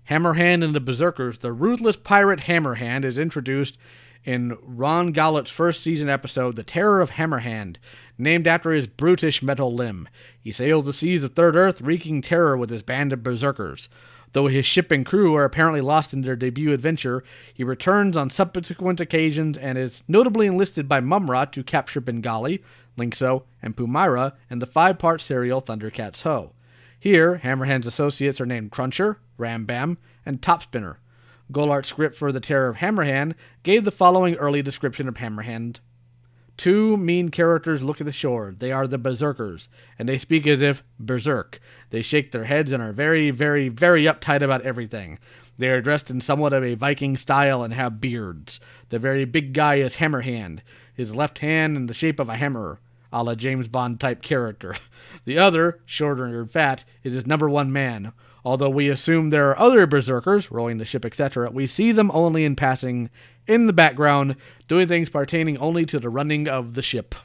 Hammerhand and the Berserkers. The ruthless pirate Hammerhand is introduced in Ron Gallett's first season episode, The Terror of Hammerhand, named after his brutish metal limb. He sails the seas of Third Earth, wreaking terror with his band of berserkers. Though his ship and crew are apparently lost in their debut adventure, he returns on subsequent occasions and is notably enlisted by Mum-Ra to capture Bengali, Linkso, and Pumira in the 5-part serial ThunderCats Ho! Here, Hammerhand's associates are named Cruncher, Rambam, and Topspinner. Golart's script for The Terror of Hammerhand gave the following early description of Hammerhand. two mean characters look at the shore. They are the berserkers, and they speak as if berserk. They shake their heads and are very, very, very uptight about everything. They are dressed in somewhat of a Viking style and have beards. The very big guy is Hammerhand, his left hand in the shape of a hammer, a la James Bond type character. The other, shorter and fat, is his number one man. Although we assume there are other berserkers, rowing the ship, etc., we see them only in passing, in the background, doing things pertaining only to the running of the ship.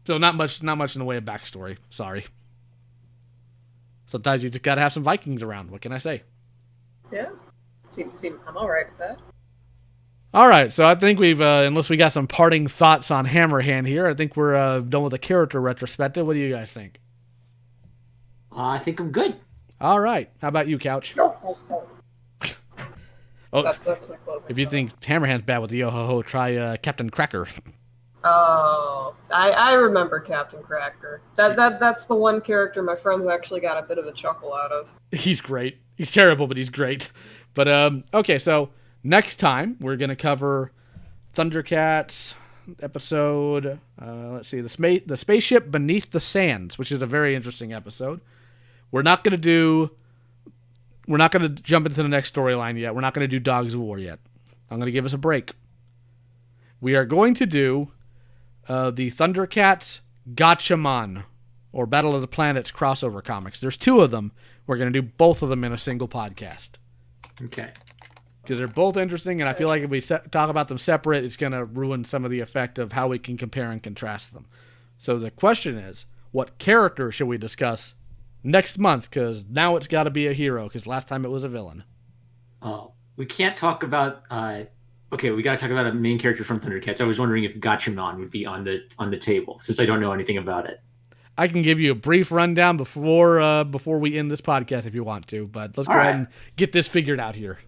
So not much in the way of backstory. Sorry. Sometimes you just gotta have some Vikings around. What can I say? Yeah. I'm alright with that. Alright, so I think we've, unless we got some parting thoughts on Hammerhand here, I think we're done with the character retrospective. What do you guys think? I think I'm good. Alright, how about you, Couch? Oh, That's my closing. if you think Hammerhand's bad with the yo-ho-ho, try Captain Cracker. Oh, I remember Captain Cracker. That's the one character my friends actually got a bit of a chuckle out of. He's great. He's terrible, but he's great. But, okay, so next time we're going to cover ThunderCats episode, let's see, the Spaceship Beneath the Sands, which is a very interesting episode. We're not going to jump into the next storyline yet. We're not going to do Dogs of War yet. I'm going to give us a break. We are going to do the ThunderCats Gatchaman, or Battle of the Planets crossover comics. There's two of them. We're going to do both of them in a single podcast. Okay. Because they're both interesting, and I feel like if we talk about them separate, it's going to ruin some of the effect of how we can compare and contrast them. So the question is, what character should we discuss next month? Because now it's got to be a hero, because last time it was a villain. Oh, we can't talk about... Okay, we got to talk about a main character from ThunderCats. I was wondering if Gatchaman would be on the table, since I don't know anything about it. I can give you a brief rundown before we end this podcast if you want to, but let's go ahead and get this figured out here.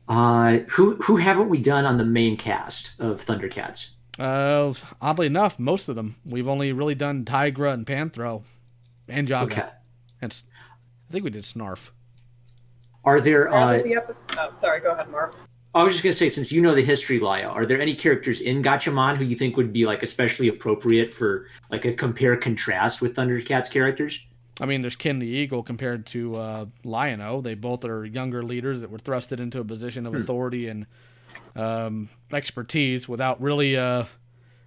Who haven't we done on the main cast of ThunderCats? Oddly enough, most of them. We've only really done Tigra and Panthro and Jaga. Okay. And I think we did Snarf. Are there... sorry, go ahead, Mark. I was just going to say, since you know the history, Lio, are there any characters in Gatchaman who you think would be like especially appropriate for like a compare-contrast with ThunderCats characters? I mean, there's Ken the Eagle compared to Lion-O. They both are younger leaders that were thrusted into a position of authority and expertise without really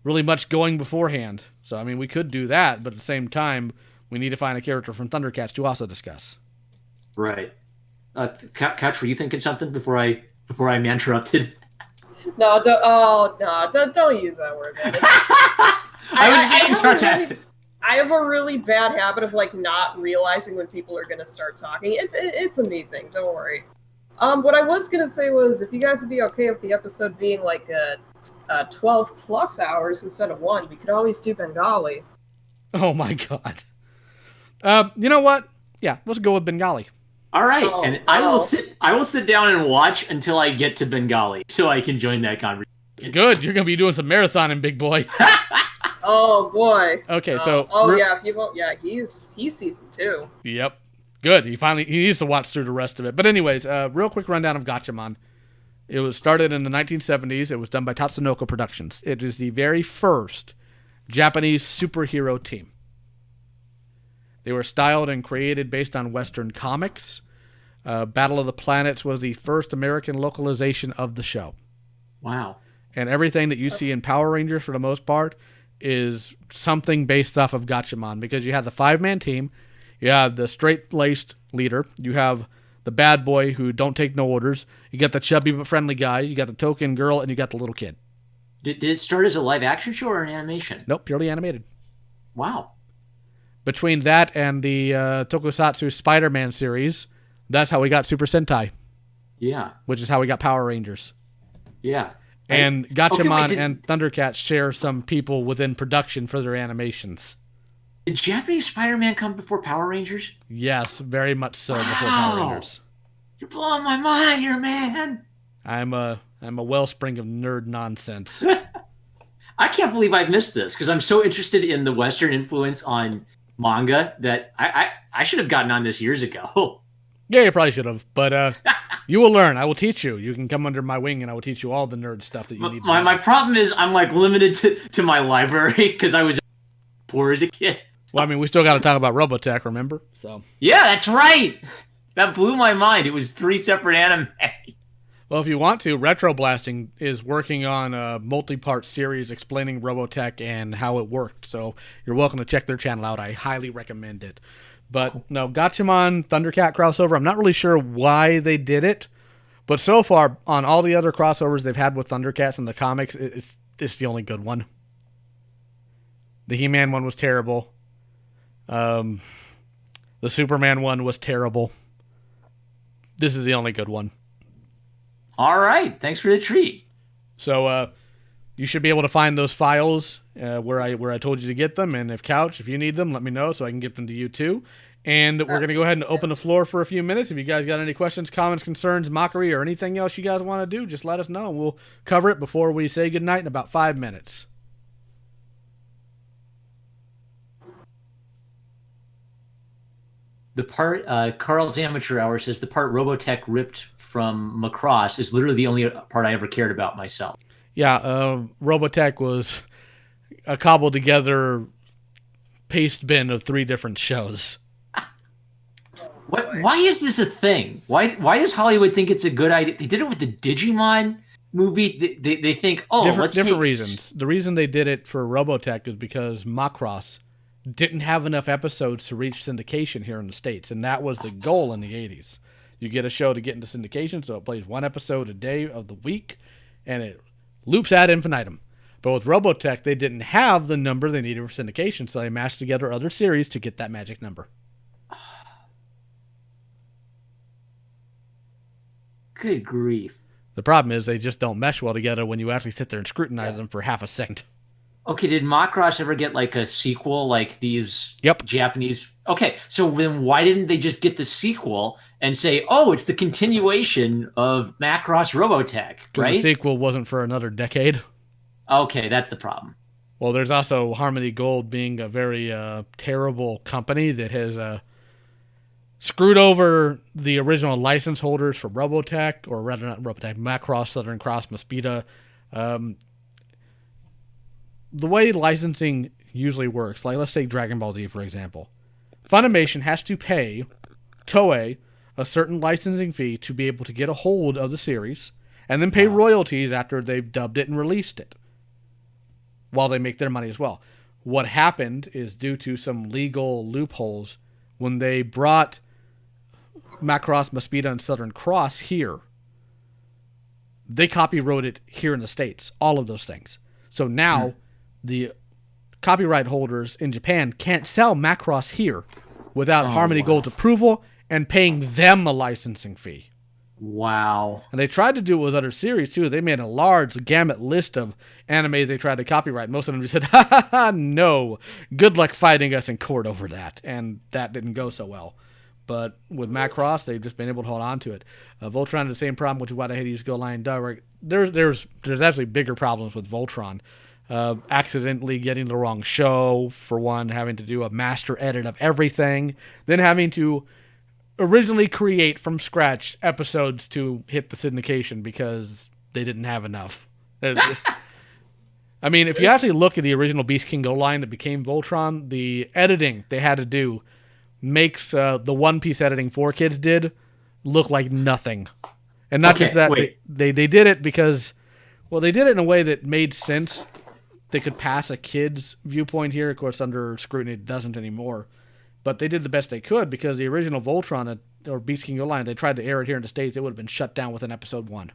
much going beforehand. So, I mean, we could do that, but at the same time, we need to find a character from ThunderCats to also discuss. Right. Couch, were you thinking something before I interrupted? No, don't use that word, man. I was being sarcastic. I have a really bad habit of like not realizing when people are going to start talking. It's a me thing. Don't worry. What I was going to say was, if you guys would be okay with the episode being like 12 plus hours instead of 1, we could always do Bengali. Oh my god. You know what? Yeah, let's go with Bengali. All right, I will sit down and watch until I get to Bengali, so I can join that conversation. Good, you're gonna be doing some marathoning, big boy. Oh boy. Okay, so if you won't, he's season 2. Yep. Good. He needs to watch through the rest of it. But anyways, real quick rundown of Gatchaman. It was started in the 1970s. It was done by Tatsunoko Productions. It is the very first Japanese superhero team. They were styled and created based on Western comics. Battle of the Planets was the first American localization of the show. Wow. And everything that you see in Power Rangers, for the most part, is something based off of Gatchaman, because you have the 5-man team, you have the straight-laced leader, you have the bad boy who don't take no orders, you got the chubby but friendly guy, you got the token girl, and you got the little kid. Did it start as a live-action show or an animation? Nope, purely animated. Wow. Between that and the Tokusatsu Spider-Man series, that's how we got Super Sentai. Yeah. Which is how we got Power Rangers. Yeah. And Gatchaman and ThunderCats share some people within production for their animations. Did Japanese Spider-Man come before Power Rangers? Yes, very much so before Power Rangers. You're blowing my mind here, man. I'm a wellspring of nerd nonsense. I can't believe I missed this, because I'm so interested in the Western influence on manga that I should have gotten on this years ago. Yeah, you probably should have, but you will learn. I will teach you. You can come under my wing, and I will teach you all the nerd stuff that you need to know. My problem is I'm like limited to my library because I was poor as a kid. Well, I mean, we still got to talk about Robotech, remember? So. Yeah, that's right. That blew my mind. It was 3 separate anime. Well, if you want to, Retro Blasting is working on a multi-part series explaining Robotech and how it worked. So you're welcome to check their channel out. I highly recommend it. But no, Gatchaman Thundercat crossover, I'm not really sure why they did it. But so far, on all the other crossovers they've had with Thundercats in the comics, it's the only good one. The He-Man one was terrible. The Superman one was terrible. This is the only good one. All right. Thanks for the treat. So you should be able to find those files where I told you to get them. And if Couch, if you need them, let me know so I can get them to you too. And we're going to go ahead and open the floor for a few minutes. If you guys got any questions, comments, concerns, mockery, or anything else you guys want to do, just let us know. And we'll cover it before we say goodnight in about 5 minutes. The part, Carl's Amateur Hour says the part Robotech ripped from Macross is literally the only part I ever cared about myself. Yeah, Robotech was a cobbled together paste bin of 3 different shows. Why is this a thing? Why does Hollywood think it's a good idea? They did it with the Digimon movie. They think, different reasons. The reason they did it for Robotech is because Macross didn't have enough episodes to reach syndication here in the States, and that was the goal in the 80s. You get a show to get into syndication, so it plays 1 episode a day of the week, and it loops ad infinitum. But with Robotech, they didn't have the number they needed for syndication, so they mashed together other series to get that magic number. Good grief. The problem is they just don't mesh well together when you actually sit there and scrutinize them for half a second. Okay, did Macross ever get like a sequel like these Japanese? Okay, so then why didn't they just get the sequel and say, oh, it's the continuation of Macross Robotech, right? The sequel wasn't for another decade. Okay, that's the problem. Well, there's also Harmony Gold being a very terrible company that has screwed over the original license holders for Robotech, or rather not Robotech, Macross, Southern Cross, Mosquito. The way licensing usually works, like let's take Dragon Ball Z for example. Funimation has to pay Toei a certain licensing fee to be able to get a hold of the series, and then pay royalties after they've dubbed it and released it, while they make their money as well. What happened is, due to some legal loopholes, when they brought Macross, Mosquito, and Southern Cross here, they copywrote it here in the States, all of those things. So now the copyright holders in Japan can't sell Macross here without Harmony Gold's approval and paying them a licensing fee. Wow. And they tried to do it with other series too. They made a large gamut list of anime they tried to copyright. Most of them just said, no, good luck fighting us in court over that. And that didn't go so well. But with Macross, they've just been able to hold on to it. Voltron had the same problem, which is why they had to use Go Lion Direct. There's actually bigger problems with Voltron. Accidentally getting the wrong show, for one, having to do a master edit of everything, then having to originally create from scratch episodes to hit the syndication because they didn't have enough. I mean, if you actually look at the original Beast King Go Line that became Voltron, the editing they had to do makes the One Piece editing 4Kids did look like nothing. And not just that, they did it because, well, they did it in a way that made sense. They could pass a kid's viewpoint here. Of course, under scrutiny, it doesn't anymore. But they did the best they could, because the original Voltron or Beast King Go Line, they tried to air it here in the States, it would have been shut down within episode 1.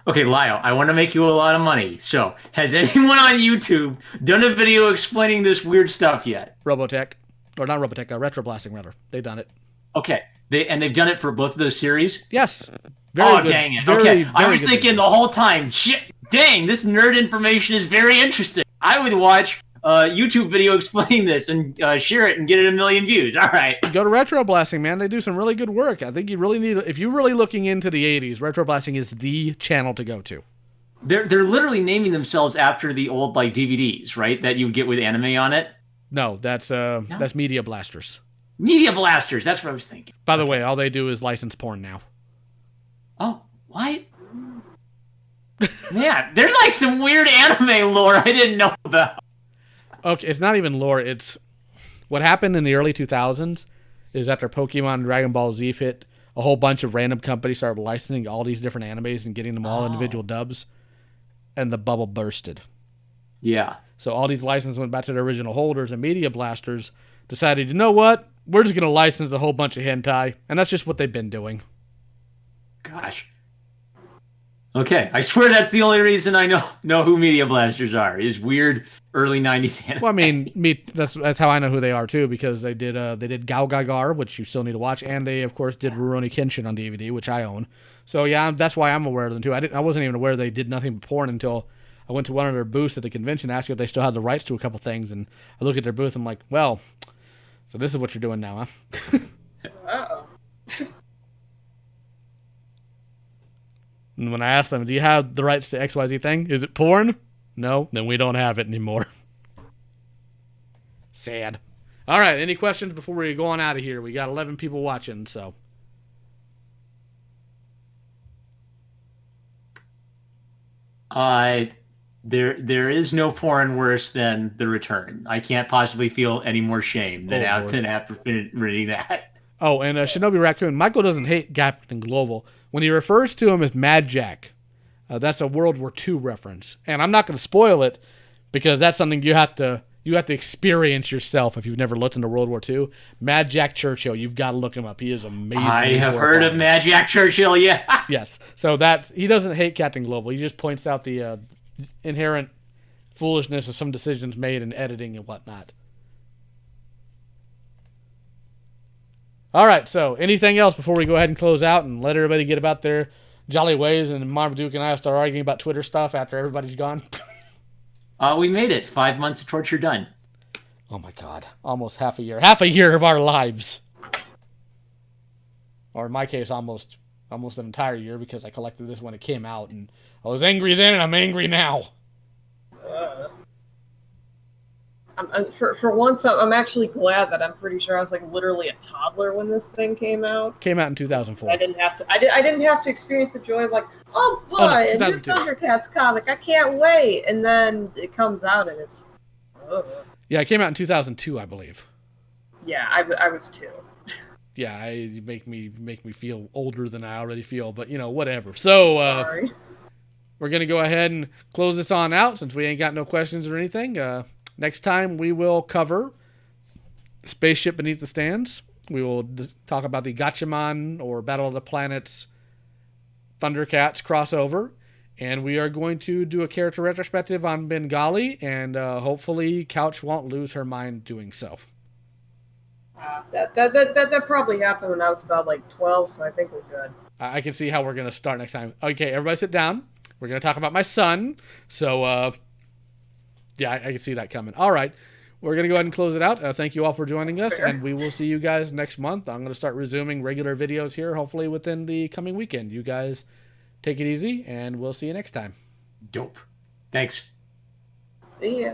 Okay, Lio, I want to make you a lot of money. So, has anyone on YouTube done a video explaining this weird stuff yet? Robotech. Or not Robotech, Retro Blasting, rather. They've done it. Okay. They've done it for both of those series? Yes. Very good. Dang it. Okay. I was thinking the whole time, dang, this nerd information is very interesting. I would watch a YouTube video explaining this and share it and get it 1 million views. All right. Go to Retro Blasting, man. They do some really good work. I think you really need, if you're really looking into the 80s, Retro Blasting is the channel to go to. They're literally naming themselves after the old DVDs, right? That you would get with anime on it. No, that's Media Blasters. Media blasters. That's what I was thinking. By the way, all they do is license porn now. Oh, what? Man, there's like some weird anime lore I didn't know about. Okay, it's not even lore. It's what happened in the early 2000s is after Pokemon and Dragon Ball Z hit, a whole bunch of random companies started licensing all these different animes and getting them all individual dubs, and the bubble bursted. Yeah. So all these licenses went back to their original holders, and Media Blasters decided, you know what? We're just going to license a whole bunch of hentai, and that's just what they've been doing. Gosh. Okay, I swear that's the only reason I know who Media Blasters are, is weird early 90s anime. Well, I mean, that's how I know who they are, too, because they did Gao Gagar, which you still need to watch, and they, of course, did Rurouni Kenshin on DVD, which I own. So, yeah, that's why I'm aware of them, too. I wasn't even aware they did nothing but porn until I went to one of their booths at the convention, asked if they still had the rights to a couple things, and I look at their booth, I'm like, well, so this is what you're doing now, huh? Uh-oh. And when I asked them, do you have the rights to XYZ thing? Is it porn? No, then we don't have it anymore. Sad. All right, any questions before we go on out of here? We got 11 people watching, so. There is no porn worse than The Return. I can't possibly feel any more shame than after reading that. Oh, and Shinobi Raccoon, Michael doesn't hate Captain Global. When he refers to him as Mad Jack, that's a World War II reference. And I'm not going to spoil it because that's something you have to experience yourself if you've never looked into World War II. Mad Jack Churchill, you've got to look him up. He is amazing. I have heard of Mad Jack Churchill, yeah. Yes. So he doesn't hate Captain Global. He just points out the inherent foolishness of some decisions made in editing and whatnot. All right, so anything else before we go ahead and close out and let everybody get about their jolly ways and Marmaduke and I start arguing about Twitter stuff after everybody's gone? We made it. 5 months of torture done. Oh my God, almost half a year. Half a year of our lives. Or in my case, almost an entire year because I collected this when it came out and I was angry then and I'm angry now. For once, I'm actually glad that I'm pretty sure I was like literally a toddler when this thing came out. Came out in 2004. I didn't have to experience the joy of like, oh boy, a new ThunderCats comic, I can't wait, and then it comes out and it's. Yeah, it came out in 2002, I believe. Yeah, I was 2. Yeah, you make me feel older than I already feel, but whatever. So sorry. We're gonna go ahead and close this on out since we ain't got no questions or anything. Next time we will cover Spaceship Beneath the Stands. We will talk about the Gatchaman or Battle of the Planets ThunderCats crossover. And we are going to do a character retrospective on Bengali, and hopefully Couch won't lose her mind doing so. That probably happened when I was about like 12, so I think we're good. I can see how we're going to start next time. Okay, everybody sit down. We're going to talk about my son. So, yeah, I can see that coming. All right. We're going to go ahead and close it out. Thank you all for joining us, and we will see you guys next month. I'm going to start resuming regular videos here, hopefully within the coming weekend. You guys take it easy, and we'll see you next time. Dope. Thanks. See ya.